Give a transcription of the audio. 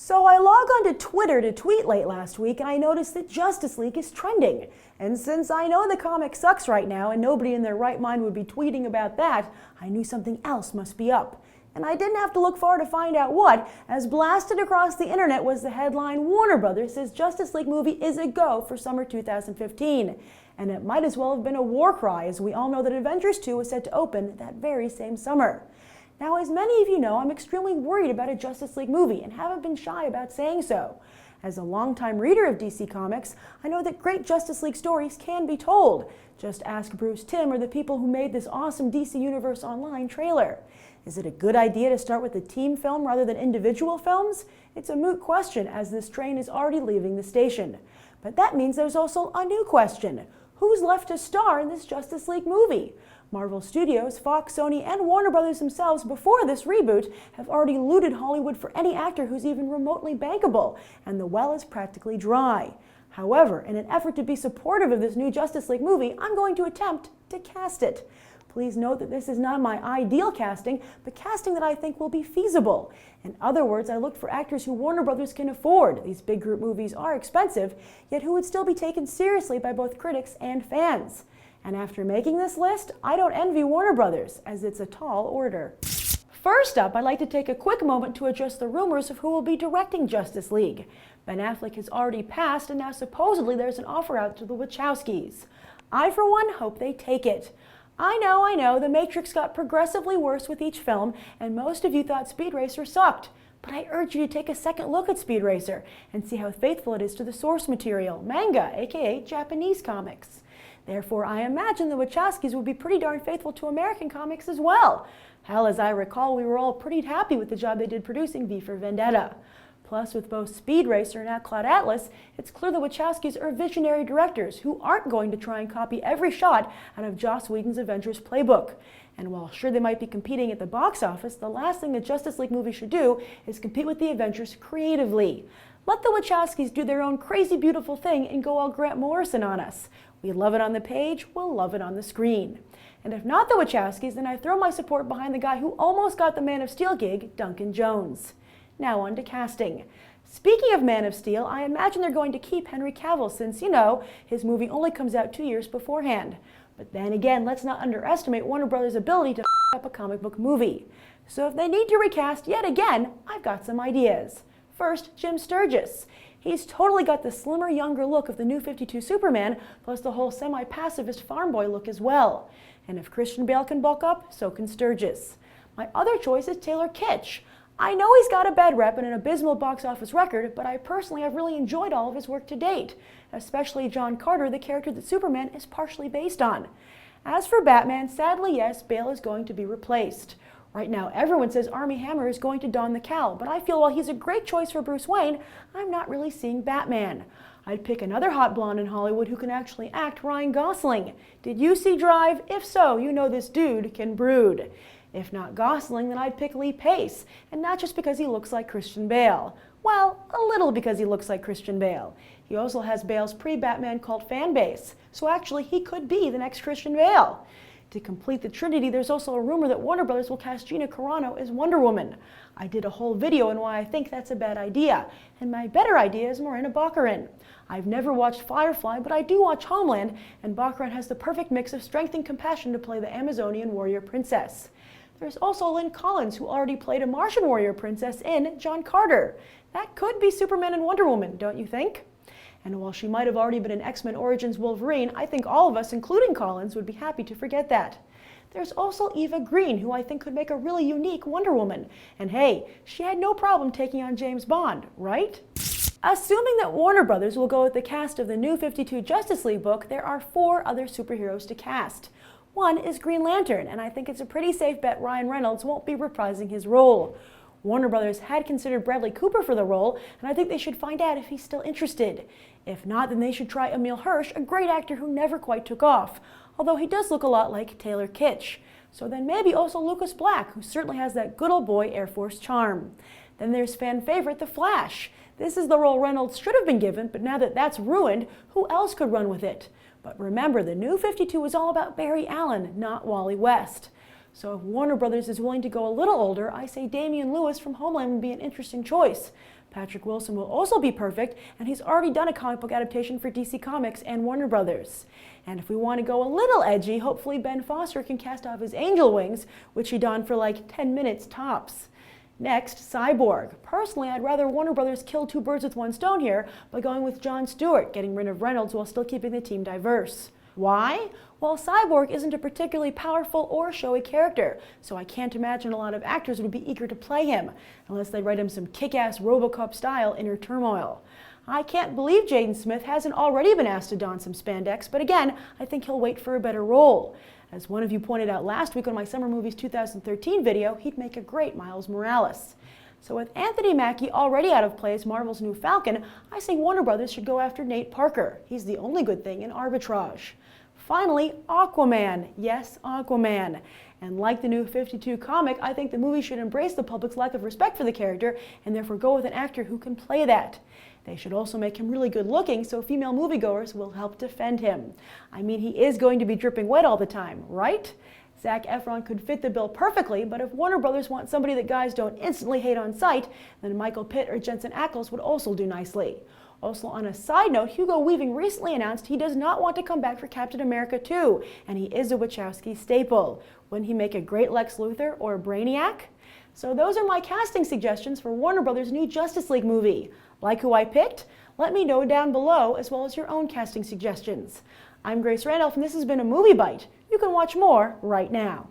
So I log onto Twitter to tweet late last week and I noticed that Justice League is trending. And since I know the comic sucks right now and nobody in their right mind would be tweeting about that, I knew something else must be up. And I didn't have to look far to find out what, as blasted across the internet was the headline, Warner Brothers says Justice League movie is a go for summer 2015. And it might as well have been a war cry, as we all know that Avengers 2 was set to open that very same summer. Now, as many of you know, I'm extremely worried about a Justice League movie and haven't been shy about saying so. As a longtime reader of DC Comics, I know that great Justice League stories can be told. Just ask Bruce Timm or the people who made this awesome DC Universe Online trailer. Is it a good idea to start with a team film rather than individual films? It's a moot question, as this train is already leaving the station. But that means there's also a new question. Who's left to star in this Justice League movie? Marvel Studios, Fox, Sony, and Warner Brothers themselves before this reboot have already looted Hollywood for any actor who's even remotely bankable, and the well is practically dry. However, in an effort to be supportive of this new Justice League movie, I'm going to attempt to cast it. Please note that this is not my ideal casting, but casting that I think will be feasible. In other words, I looked for actors who Warner Brothers can afford. These big group movies are expensive, yet who would still be taken seriously by both critics and fans. And after making this list, I don't envy Warner Brothers, as it's a tall order. First up, I'd like to take a quick moment to address the rumors of who will be directing Justice League. Ben Affleck has already passed, and now supposedly there's an offer out to the Wachowskis. I, for one, hope they take it. I know, The Matrix got progressively worse with each film, and most of you thought Speed Racer sucked. But I urge you to take a second look at Speed Racer and see how faithful it is to the source material, manga, aka Japanese comics. Therefore, I imagine the Wachowskis would be pretty darn faithful to American comics as well. Hell, as I recall, we were all pretty happy with the job they did producing V for Vendetta. Plus, with both Speed Racer and Cloud Atlas, it's clear the Wachowskis are visionary directors who aren't going to try and copy every shot out of Joss Whedon's Avengers playbook. And while sure they might be competing at the box office, the last thing a Justice League movie should do is compete with the Avengers creatively. Let the Wachowskis do their own crazy beautiful thing and go all Grant Morrison on us. We love it on the page, we'll love it on the screen. And if not the Wachowskis, then I throw my support behind the guy who almost got the Man of Steel gig, Duncan Jones. Now on to casting. Speaking of Man of Steel, I imagine they're going to keep Henry Cavill since, his movie only comes out 2 years beforehand. But then again, let's not underestimate Warner Brothers' ability to up a comic book movie. So if they need to recast yet again, I've got some ideas. First, Jim Sturgess. He's totally got the slimmer, younger look of the New 52 Superman, plus the whole semi-pacifist farm boy look as well. And if Christian Bale can bulk up, so can Sturgess. My other choice is Taylor Kitsch. I know he's got a bad rep and an abysmal box office record, but I personally have really enjoyed all of his work to date, especially John Carter, the character that Superman is partially based on. As for Batman, sadly yes, Bale is going to be replaced. Right now, everyone says Armie Hammer is going to don the cowl, but I feel while he's a great choice for Bruce Wayne, I'm not really seeing Batman. I'd pick another hot blonde in Hollywood who can actually act, Ryan Gosling. Did you see Drive? If so, you know this dude can brood. If not Gosling, then I'd pick Lee Pace, and not just because he looks like Christian Bale. Well, a little because he looks like Christian Bale. He also has Bale's pre-Batman cult fan base, so actually he could be the next Christian Bale. To complete the trinity, there's also a rumor that Warner Brothers will cast Gina Carano as Wonder Woman. I did a whole video on why I think that's a bad idea, and my better idea is Morena Baccarin. I've never watched Firefly, but I do watch Homeland, and Baccarin has the perfect mix of strength and compassion to play the Amazonian warrior princess. There's also Lynn Collins, who already played a Martian warrior princess in John Carter. That could be Superman and Wonder Woman, don't you think? And while she might have already been an X-Men Origins Wolverine, I think all of us, including Collins, would be happy to forget that. There's also Eva Green, who I think could make a really unique Wonder Woman. And hey, she had no problem taking on James Bond, right? Assuming that Warner Brothers will go with the cast of the New 52 Justice League book, there are 4 other superheroes to cast. One is Green Lantern, and I think it's a pretty safe bet Ryan Reynolds won't be reprising his role. Warner Brothers had considered Bradley Cooper for the role, and I think they should find out if he's still interested. If not, then they should try Emile Hirsch, a great actor who never quite took off, although he does look a lot like Taylor Kitsch. So then maybe also Lucas Black, who certainly has that good old boy Air Force charm. Then there's fan favorite The Flash. This is the role Reynolds should have been given, but now that that's ruined, who else could run with it? But remember, the New 52 is all about Barry Allen, not Wally West. So if Warner Brothers is willing to go a little older, I say Damian Lewis from Homeland would be an interesting choice. Patrick Wilson will also be perfect, and he's already done a comic book adaptation for DC Comics and Warner Brothers. And if we want to go a little edgy, hopefully Ben Foster can cast off his angel wings, which he donned for like 10 minutes tops. Next, Cyborg. Personally, I'd rather Warner Brothers kill two birds with one stone here by going with Jon Stewart, getting rid of Reynolds while still keeping the team diverse. Why? Well, Cyborg isn't a particularly powerful or showy character, so I can't imagine a lot of actors would be eager to play him, unless they write him some kick-ass RoboCop-style inner turmoil. I can't believe Jaden Smith hasn't already been asked to don some spandex, but again, I think he'll wait for a better role. As one of you pointed out last week on my Summer Movies 2013 video, he'd make a great Miles Morales. So with Anthony Mackie already out of play as Marvel's new Falcon, I say Warner Brothers should go after Nate Parker. He's the only good thing in arbitrage. Finally, Aquaman. Yes, Aquaman. And like the new 52 comic, I think the movie should embrace the public's lack of respect for the character and therefore go with an actor who can play that. They should also make him really good looking so female moviegoers will help defend him. I mean, he is going to be dripping wet all the time, right? Zac Efron could fit the bill perfectly, but if Warner Brothers want somebody that guys don't instantly hate on sight, then Michael Pitt or Jensen Ackles would also do nicely. Also, on a side note, Hugo Weaving recently announced he does not want to come back for Captain America 2, and he is a Wachowski staple. Wouldn't he make a great Lex Luthor or Brainiac? So those are my casting suggestions for Warner Brothers' new Justice League movie. Like who I picked? Let me know down below, as well as your own casting suggestions. I'm Grace Randolph, and this has been a Movie Bite. You can watch more right now.